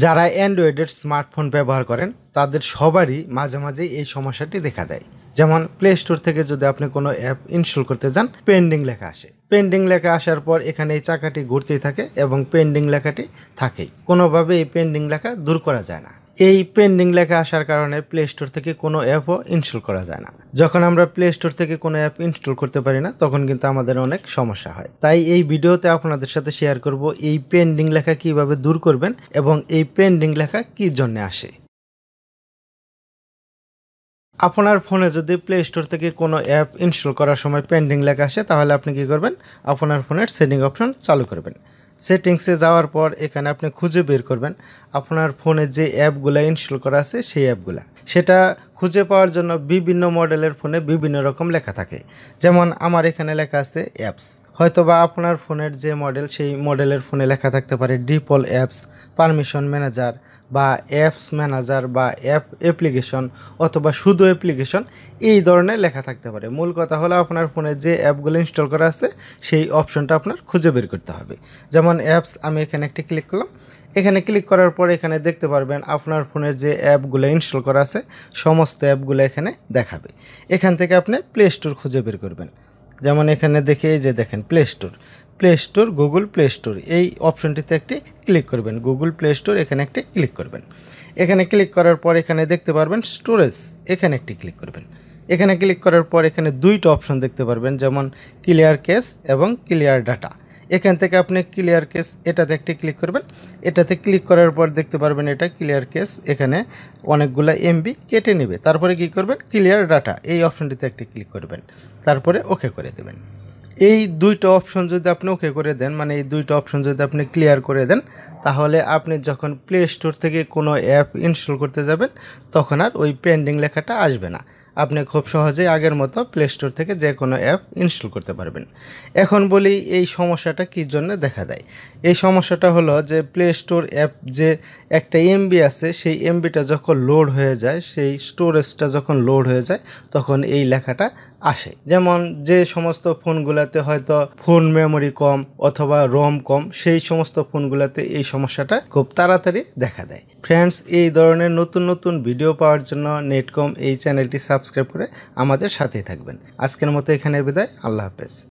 যারা অ্যান্ড্রয়েডের স্মার্টফোন ব্যবহার করেন তাদের সবারই মাঝে মাঝে এই সমস্যাটি দেখা দেয়। যেমন প্লে স্টোর থেকে যদি আপনি কোনো অ্যাপ ইনস্টল করতে যান, পেন্ডিং লেখা আসে। পেন্ডিং লেখা আসার পর এখানে এই চাকাটি ঘুরতেই থাকে এবং পেন্ডিং লেখাটি থাকেই। কোনোভাবে এই পেন্ডিং লেখা দূর করা যায় না। এই পেন্ডিং লেখা আসার কারণে প্লে স্টোর থেকে কোনো অ্যাপও ইনস্টল করা যায় না। যখন আমরা প্লে স্টোর থেকে কোনো অ্যাপ ইনস্টল করতে পারি না, তখন কিন্তু আমাদের অনেক সমস্যা হয়। তাই এই ভিডিওতে আপনাদের সাথে শেয়ার করব এই পেন্ডিং লেখা কিভাবে দূর করবেন এবং এই পেন্ডিং লেখা কি জন্য আসে। আপনার ফোনে যদি প্লে স্টোর থেকে কোনো অ্যাপ ইনস্টল করার সময় পেন্ডিং লেখা আসে, তাহলে আপনি কি করবেন, আপনার ফোনের সেটিং অপশন চালু করবেন। সেটিংসে যাওয়ার পর এখানে আপনি খুঁজে বের করবেন আপনার ফোনে যে অ্যাপগুলো ইনস্টল করা আছে সেই অ্যাপগুলো। সেটা খুঁজে পাওয়ার জন্য বিভিন্ন মডেলের ফোনে বিভিন্ন রকম লেখা থাকে। যেমন আমার এখানে লেখা আছে অ্যাপস। হয়তোবা আপনার ফোনের যে মডেল সেই মডেলের ফোনে লেখা থাকতে পারে ডিফল্ট অ্যাপস, পারমিশন ম্যানেজার বা অ্যাপস ম্যানেজার বা অ্যাপ্লিকেশন অথবা শুধু অ্যাপ্লিকেশন, এই ধরনের লেখা থাকতে পারে। মূল কথা হলো আপনার ফোনে যে অ্যাপগুলো ইনস্টল করা আছে সেই অপশনটা আপনার খুঁজে বের করতে হবে। যেমন অ্যাপস, আমি এখানে একটি ক্লিক করলাম। এখানে ক্লিক করার পর এখানে দেখতে পারবেন আপনার ফোনে যে অ্যাপগুলো ইনস্টল করা আছে সমস্ত অ্যাপগুলো এখানে দেখাবে। এখান থেকে আপনি প্লে স্টোর খুঁজে বের করবেন। যেমন এখানে দেখে এই যে দেখেন play store Google play store, এই অপশনটিতে একটি ক্লিক করবেন। গুগল প্লে স্টোর এখানে একটি ক্লিক করবেন। এখানে ক্লিক করার পর এখানে দেখতে পারবেন স্টোরেজ, এখানে একটি ক্লিক করবেন। এখানে ক্লিক করার পর এখানে দুইটা অপশন দেখতে পারবেন, যেমন ক্লিয়ার কেস এবং ক্লিয়ার ডাটা। এখান থেকে আপনি ক্লিয়ার কেস এটাতে একটি ক্লিক করবেন। এটাতে ক্লিক করার পর দেখতে পারবেন এটা ক্লিয়ার কেস, এখানে অনেকগুলো এমবি কেটে নেবে। তারপরে কি করবেন, ক্লিয়ার ডাটা এই অপশনটিতে একটি ক্লিক করবেন, তারপরে ওকে করে দেবেন। এই দুইটা অপশন যদি আপনি ওকে করে দেন, মানে এই দুইটা অপশন যদি আপনি ক্লিয়ার করে দেন, তাহলে আপনি যখন প্লে স্টোর থেকে কোনো অ্যাপ ইনস্টল করতে যাবেন তখন আর ওই পেন্ডিং লেখাটা আসবে না। আপনি খুব সহজেই আগের মতো প্লে স্টোর থেকে যে কোনো অ্যাপ ইনস্টল করতে পারবেন। এখন বলি এই সমস্যাটা কী জন্য দেখা দেয়। এই সমস্যাটা হলো যে প্লে স্টোর অ্যাপ যে একটা এমবি আছে সেই এমবিটা যখন লোড হয়ে যায়, সেই স্টোরেজটা যখন লোড হয়ে যায় তখন এই লেখাটা আসে। যেমন যে সমস্ত ফোনগুলোতে হয়তো ফোন মেমোরি কম অথবা রম কম, সেই সমস্ত ফোনগুলোতে এই সমস্যাটা খুব তাড়াতাড়ি দেখা দেয়। ফ্রেন্ডস, এই ধরনের নতুন নতুন ভিডিও পাওয়ার জন্য নেটকম এই চ্যানেলটি সাবস্ক্রাইব করে আমাদের সাথেই থাকবেন। আজকের মতো এখানে বিদায়, আল্লাহ হাফেজ।